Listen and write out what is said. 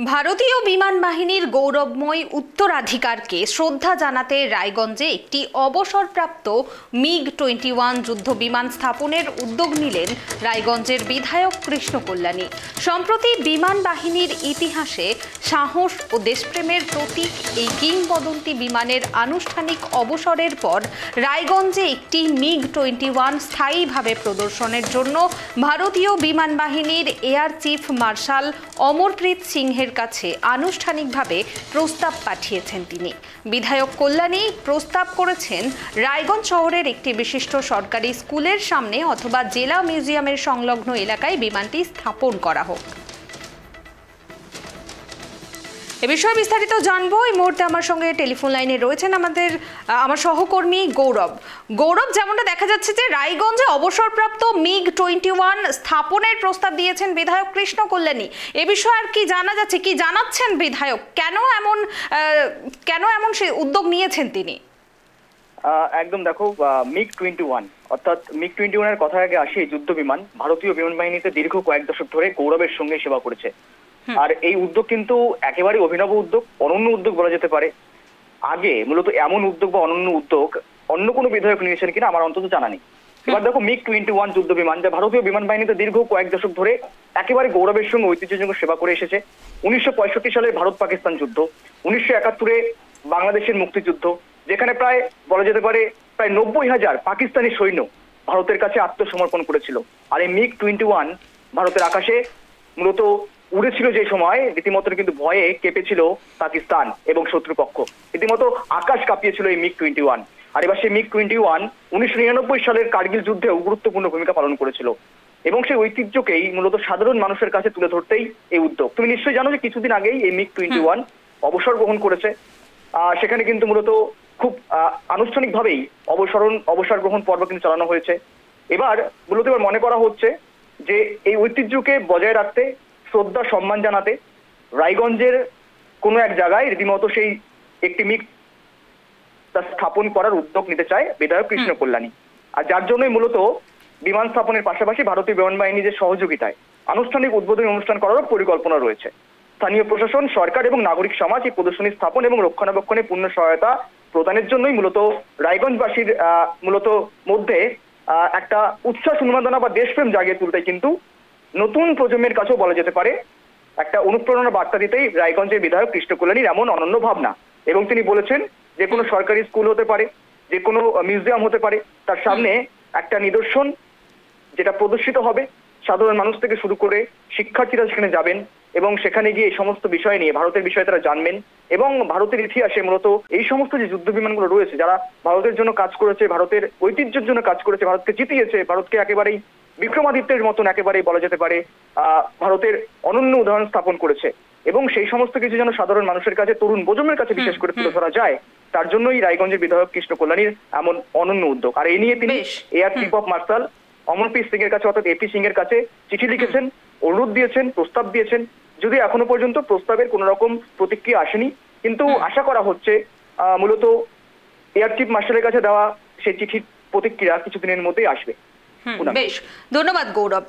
ভারতীয় বিমান বাহিনীর গৌরবময় উত্তরাধিকারকে শ্রদ্ধা জানাতে রায়গঞ্জে একটি অবসরপ্রাপ্ত MiG-21 যুদ্ধ বিমান স্থাপনের উদ্যোগ নিলেন রায়গঞ্জের বিধায়ক কৃষ্ণ কল্যাণী। সম্প্রতি বিমান বাহিনীর ইতিহাসে সাহস ও দেশপ্রেমের প্রতীক এই কিংবদন্তি বিমানের আনুষ্ঠানিক অবসরের পর রায়গঞ্জে একটি MiG-21 স্থায়ীভাবে প্রদর্শনের জন্য ভারতীয় বিমান বাহিনীর এয়ার চিফ মার্শাল অমরপ্রীত সিংহের কাছে আনুষ্ঠানিকভাবে প্রস্তাব পাঠিয়েছেন তিনি। বিধায়ক কল্যাণী প্রস্তাব করেছেন রায়গঞ্জ শহরের একটি বিশিষ্ট সরকারি স্কুলের সামনে অথবা জেলা মিউজিয়ামের সংলগ্ন এলাকায় বিমানটি স্থাপন করা হোক। এ বিষয়ে বিস্তারিত জানবো। এই মুহূর্তে আমার সঙ্গে টেলিফোন লাইনে রয়েছেন আমার সহকর্মী গৌরব। যেমনটা দেখা যাচ্ছে যে রায়গঞ্জে অবসরপ্রাপ্ত MiG-21 স্থাপনের প্রস্তাব দিয়েছেন বিধায়ক কৃষ্ণ কল্যাণী। এ বিষয়ে আর কি জানা যাচ্ছে, কি জানাচ্ছেন বিধায়ক, কেন এমন সে উদ্যোগ নিয়েছেন তিনি? একদম দেখো, MiG-21 অর্থাৎ MiG-21 এর কথা আগে আসি। যুদ্ধ বিমান ভারতীয় বিমান বাহিনীতে দীর্ঘ কয়েক দশক ধরে গৌরবের সঙ্গে সেবা করেছে। আর এই উদ্যোগ কিন্তু একেবারে অভিনব উদ্যোগ, অনন্য উদ্যোগ বলা যেতে পারে। আগে মূলত এমন উদ্যোগ বা অনন্য উদ্যোগ অন্য কোনো বিধায়ক নিয়েছেন কিনা আমার অন্তত জানা নেই। এবার দেখো, MiG-21 যুদ্ধ বিমান যা ভারতীয় বিমান বাহিনীতে দীর্ঘ কয়েক দশক ধরে একেবারে গৌরবের সঙ্গে ঐতিহ্যজনক সেবা করে এসেছে। 1965 সালে ভারত পাকিস্তান যুদ্ধ, 1971 বাংলাদেশের মুক্তিযুদ্ধ, যেখানে প্রায় বলা যেতে পারে প্রায় 90,000 পাকিস্তানি সৈন্য ভারতের কাছে আত্মসমর্পণ করেছিল। আর এই MiG-21 ভারতের আকাশে মূলত উড়েছিল যে সময় রীতিমতো কিন্তু ভয়ে কেঁপেছিল পাকিস্তান এবং শত্রুপক্ষ, রীতিমতো আকাশ কাঁপিয়েছিল এই MiG-21। আর এবার সেই MiG-21 1999 সালের কার্গিল যুদ্ধেও গুরুত্বপূর্ণ ভূমিকা পালন করেছিল এবং সেই ঐতিহ্যকেই মূলত সাধারণ মানুষের কাছে তুলে ধরতেই এই উদ্যোগ। তুমি নিশ্চয়ই জানো যে কিছুদিন আগেই এই MiG-21 অবসর গ্রহণ করেছে। সেখানে কিন্তু মূলত খুব আনুষ্ঠানিকভাবেই অবসর গ্রহণ পর্ব কিন্তু চালানো হয়েছে। এবার মূলত মনে করা হচ্ছে যে এই ঐতিহ্যকে বজায় রাখতে, শ্রদ্ধা সম্মান জানাতে রায়গঞ্জের কোনো এক জায়গায় রীতিমতো সেই একটি MiG স্থাপন করার উদ্যোগ নিতে চায় বিধায়ক কৃষ্ণ কল্যাণী। আর যার জন্যই মূলত বিমান স্থাপনের পাশাপাশি ভারতীয় বিমান বাহিনীর সহযোগিতায় আনুষ্ঠানিক উদ্বোধনী অনুষ্ঠান করারও পরিকল্পনা রয়েছে। স্থানীয় প্রশাসন, সরকার এবং নাগরিক সমাজ এই প্রদর্শনী স্থাপন এবং রক্ষণাবেক্ষণে পূর্ণ সহায়তা প্রদানের জন্যই মূলত রায়গঞ্জবাসীর মূলত মধ্যে একটা উচ্ছ্বাস, উন্মাদনা বা দেশপ্রেম জাগিয়ে তুলতে কিন্তু নতুন প্রজন্মের কাছেও বলা যেতে পারে একটা অনুপ্রেরণা বার্তা দিতেই রায়গঞ্জের বিধায়ক কৃষ্ণ কল্যাণীর এমন অনন্য ভাবনা। এবং তিনি বলেছেন যে কোনো সরকারি স্কুল হতে পারে, যে কোনো মিউজিয়াম হতে পারে, তার সামনে একটা নিদর্শন যেটা প্রদর্শিত হবে। সাধারণ মানুষ থেকে শুরু করে শিক্ষার্থীরা সেখানে যাবেন এবং সেখানে গিয়ে এই সমস্ত বিষয় নিয়ে ভারতের বিষয়ে তারা জানবেন এবং ভারতের ইতিহাসে মূলত এই সমস্ত যে যুদ্ধ বিমানগুলো রয়েছে, যারা ভারতের জন্য কাজ করেছে, ভারতের ঐতিহ্যের জন্য কাজ করেছে, ভারতকে জিতিয়েছে, ভারতকে একেবারেই বিক্রমাদিত্যের মতন একেবারেই বলা যেতে পারে ভারতের অনন্য উদাহরণ স্থাপন করেছে এবং সেই সমস্ত কিছু যেন সাধারণ মানুষের কাছে, তরুণ প্রজন্মের কাছে বিশেষ করে তুলে ধরা যায়, তার জন্যই রায়গঞ্জের বিধায়ক কৃষ্ণ কল্যাণীর এমন অনন্য উদ্যোগ। আর এই নিয়ে তিনি air chief of marshal Amarpreet Singh এর কাছে অর্থাৎ এপি সিং এর কাছে চিঠি লিখেছেন, অনুরোধ দিয়েছেন, প্রস্তাব দিয়েছেন। যদি এখনো পর্যন্ত প্রস্তাবের কোন রকম প্রতিক্রিয়া আসেনি, কিন্তু আশা করা হচ্ছে মূলত এয়ার চিফ মার্শালের কাছে দেওয়া সেই চিঠির প্রতিক্রিয়া কিছুদিনের মধ্যেই আসবে। বেশ, ধন্যবাদ গৌরব।